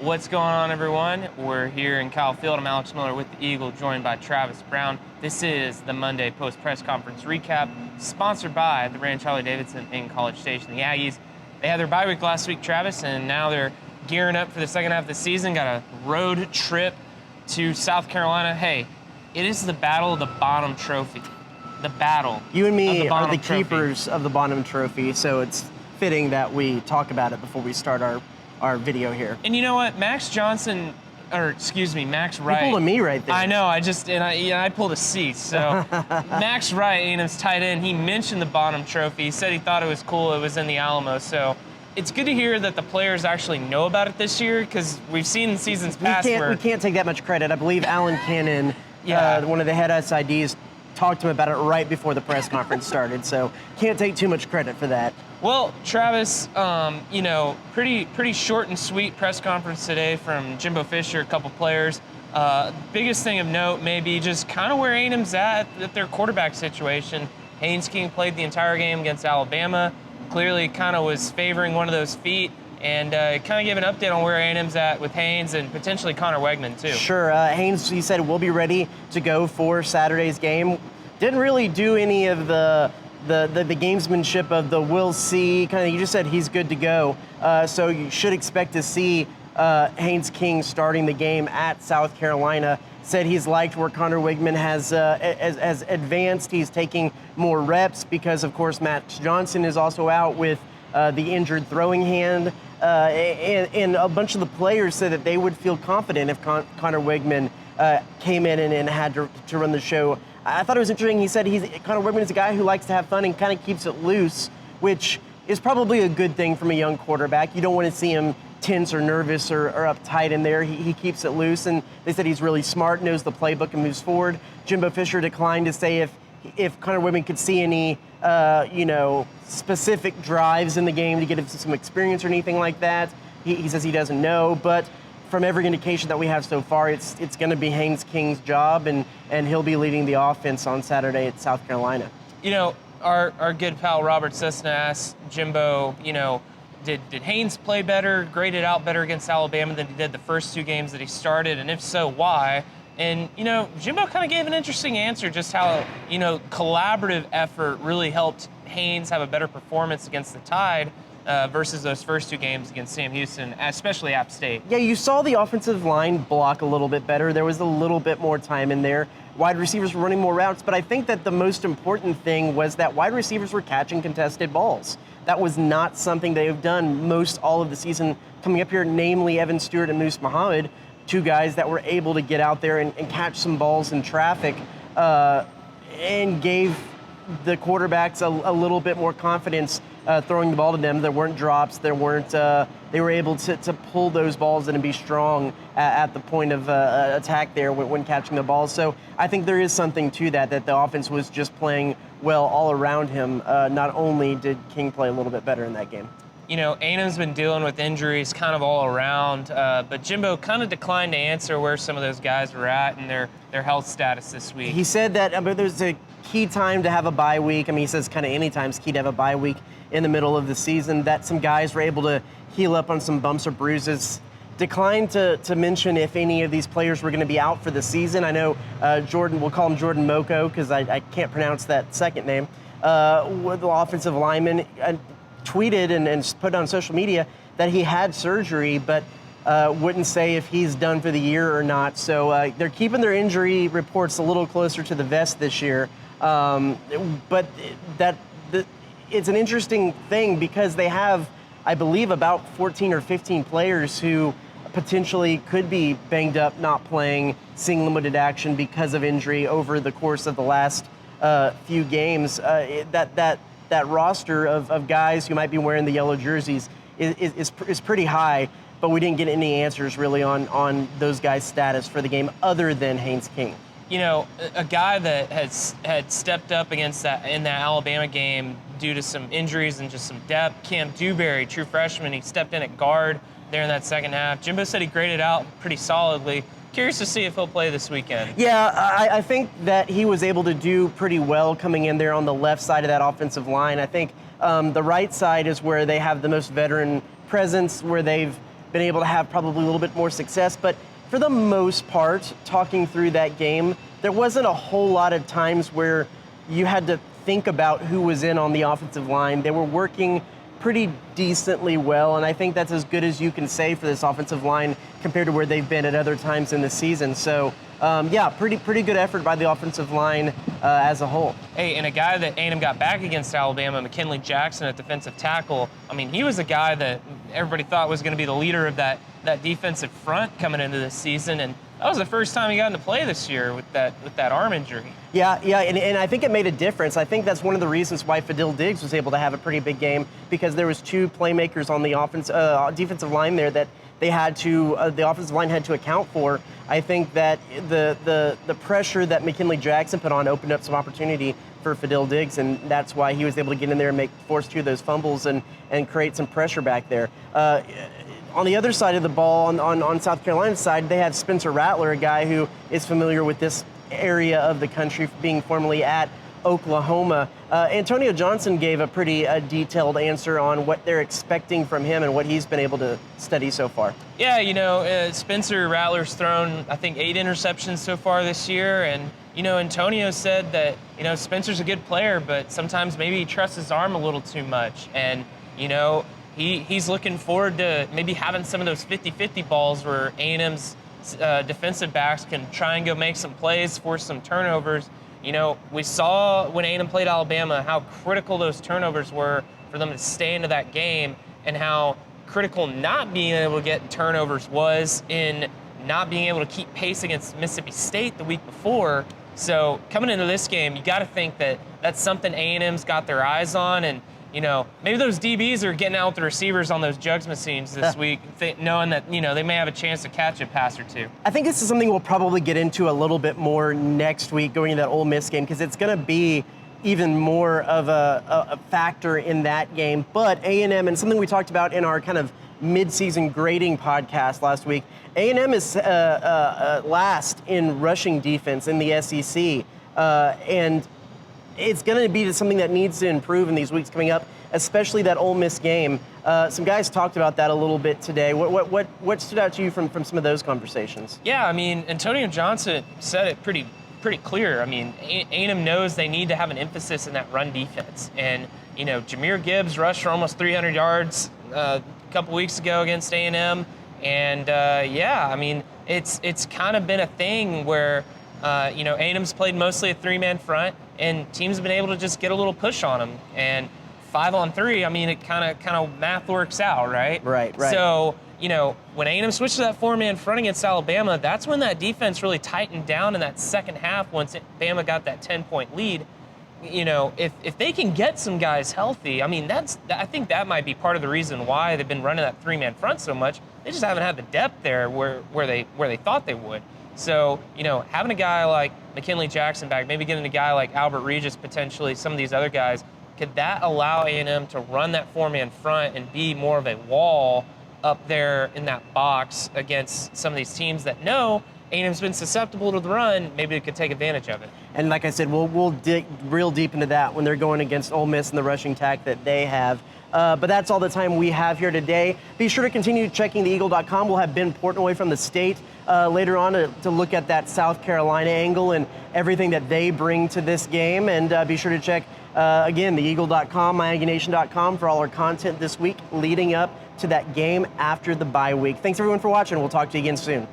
What's going on, everyone? We're here in Kyle Field. I'm Alex Miller with the Eagle, joined by Travis Brown. This is the Monday post-press conference recap, sponsored by the Ranch Harley-Davidson in College Station. The Aggies, they had their bye week last week, Travis, and now they're gearing up for the second half of the season. Got a road trip to South Carolina. Hey, it is the battle of the Bonham Trophy. The battle. You and me of the are Bonham the keepers of the Bonham Trophy, so it's fitting that we talk about it before we start our video here. And you know what? Max Wright. You pulled a me right there. I know. I pulled a C. So Max Wright, A&M's tight end, he mentioned the Bonham Trophy. He said he thought it was cool. It was in the Alamo. So it's good to hear that the players actually know about it this year, because we've seen in seasons past we can't take that much credit. I believe Alan Cannon, one of the head SIDs, talked to him about it right before the press conference started. So can't take too much credit for that. Well, Travis, pretty short and sweet press conference today from Jimbo Fisher, a couple players. Biggest thing of note, maybe just kind of where A&M's at their quarterback situation. Haynes King played the entire game against Alabama. Clearly kind of was favoring one of those feet. And kind of give an update on where A&M's at with Haynes and potentially Connor Wegman, too. Sure. Haynes, he said, will be ready to go for Saturday's game. Didn't really do any of the gamesmanship of the we'll see. He just said he's good to go. So you should expect to see Haynes King starting the game at South Carolina. Said he's liked where Connor Wegman has advanced. He's taking more reps because, of course, Matt Johnson is also out with the injured throwing hand. And a bunch of the players said that they would feel confident if Connor Wegman came in and had to run the show. I thought it was interesting. He said Connor Wegman is a guy who likes to have fun and kind of keeps it loose, which is probably a good thing from a young quarterback. You don't want to see him tense or nervous or uptight in there. He keeps it loose, and they said he's really smart, knows the playbook, and moves forward. Jimbo Fisher declined to say if Connor Wegman could see any specific drives in the game to get him some experience or anything like that. He says he doesn't know, but from every indication that we have so far, it's going to be Haynes King's job, and he'll be leading the offense on Saturday at South Carolina. You know, our good pal Robert Cessna asked Jimbo, did Haynes play better, graded out better against Alabama than he did the first two games that he started, and if so, why? And, Jimbo kind of gave an interesting answer, just how, collaborative effort really helped Haynes have a better performance against the Tide versus those first two games against Sam Houston, especially App State. Yeah, you saw the offensive line block a little bit better. There was a little bit more time in there. Wide receivers were running more routes, but I think that the most important thing was that wide receivers were catching contested balls. That was not something they've done most all of the season coming up here, namely Evan Stewart and Moose Muhammad, two guys that were able to get out there and catch some balls in traffic and gave the quarterbacks a little bit more confidence throwing the ball to them. There weren't drops. They were able to pull those balls in and be strong at the point of attack there when catching the ball. So I think there is something to that the offense was just playing well all around him. Not only did King play a little bit better in that game. A&M's been dealing with injuries kind of all around, but Jimbo kind of declined to answer where some of those guys were at and their health status this week. He said that there's a key time to have a bye week. He says kind of any time's key to have a bye week in the middle of the season, that some guys were able to heal up on some bumps or bruises. Declined to mention if any of these players were going to be out for the season. I know Jordan, we'll call him Jordan Moko because I can't pronounce that second name, with the offensive lineman, tweeted and put on social media that he had surgery, but wouldn't say if he's done for the year or not. So they're keeping their injury reports a little closer to the vest this year. But it's an interesting thing because they have, I believe, about 14 or 15 players who potentially could be banged up, not playing, seeing limited action because of injury over the course of the last few games. That roster of guys who might be wearing the yellow jerseys is pretty high, but we didn't get any answers really on those guys' status for the game other than Haynes King. A guy that had stepped up against that in that Alabama game due to some injuries and just some depth, Cam Dewberry, true freshman, he stepped in at guard there in that second half. Jimbo said he graded out pretty solidly. Curious to see if he'll play this weekend. Yeah, I think that he was able to do pretty well coming in there on the left side of that offensive line. I think the right side is where they have the most veteran presence, where they've been able to have probably a little bit more success. But for the most part, talking through that game, there wasn't a whole lot of times where you had to think about who was in on the offensive line. They were working pretty decently well, and I think that's as good as you can say for this offensive line compared to where they've been at other times in the season. So, yeah, pretty good effort by the offensive line as a whole. Hey, and a guy that A&M got back against Alabama, McKinley Jackson at defensive tackle, I mean, he was a guy that everybody thought was going to be the leader of that defensive front coming into this season, and that was the first time he got into play this year with that arm injury. Yeah, and I think it made a difference. I think that's one of the reasons why Fadil Diggs was able to have a pretty big game, because there was two playmakers on the defensive line there that the offensive line had to account for. I think that the pressure that McKinley Jackson put on opened up some opportunity for Fadil Diggs, and that's why he was able to get in there and force two of those fumbles and create some pressure back there. On the other side of the ball, on South Carolina's side, they have Spencer Rattler, a guy who is familiar with this area of the country, being formerly at Oklahoma. Antonio Johnson gave a pretty detailed answer on what they're expecting from him and what he's been able to study so far. Yeah, Spencer Rattler's thrown, I think, 8 interceptions so far this year, and Antonio said that Spencer's a good player, but sometimes maybe he trusts his arm a little too much, and he's looking forward to maybe having some of those 50-50 balls where A&M's defensive backs can try and go make some plays, force some turnovers. We saw when A&M played Alabama how critical those turnovers were for them to stay into that game, and how critical not being able to get turnovers was in not being able to keep pace against Mississippi State the week before. So coming into this game, you got to think that that's something A&M's got their eyes on, and maybe those DBs are getting out with the receivers on those jugs machines this week, knowing that, they may have a chance to catch a pass or two. I think this is something we'll probably get into a little bit more next week going into that Ole Miss game, because it's going to be even more of a factor in that game. But A&M, and something we talked about in our kind of mid-season grading podcast last week, A&M is last in rushing defense in the SEC, and it's going to be something that needs to improve in these weeks coming up, especially that Ole Miss game. Some guys talked about that a little bit today. What stood out to you from some of those conversations? Yeah, I mean, Antonio Johnson said it pretty clear. I mean, A&M knows they need to have an emphasis in that run defense. And, Jahmyr Gibbs rushed for almost 300 yards a couple weeks ago against A&M. And, yeah, I mean, it's kind of been a thing where, A&M's played mostly a 3-man front, and teams have been able to just get a little push on them. And 5-on-3, I mean, it kind of math works out, right? Right. So, when A&M switched to that 4-man front against Alabama, that's when that defense really tightened down in that second half once Bama got that 10-point lead. If they can get some guys healthy, I mean, I think that might be part of the reason why they've been running that 3-man front so much. They just haven't had the depth there where they thought they would. So, having a guy like McKinley Jackson back, maybe getting a guy like Albert Regis potentially, some of these other guys, could that allow A&M to run that 4-man front and be more of a wall up there in that box against some of these teams that know A&M's been susceptible to the run? Maybe it could take advantage of it. And like I said, we'll dig real deep into that when they're going against Ole Miss and the rushing attack that they have. But that's all the time we have here today. Be sure to continue checking theeagle.com. We'll have Ben Portnoy from the state later on to look at that South Carolina angle and everything that they bring to this game. And be sure to check, again, theeagle.com, myaggienation.com for all our content this week leading up to that game after the bye week. Thanks, everyone, for watching. We'll talk to you again soon.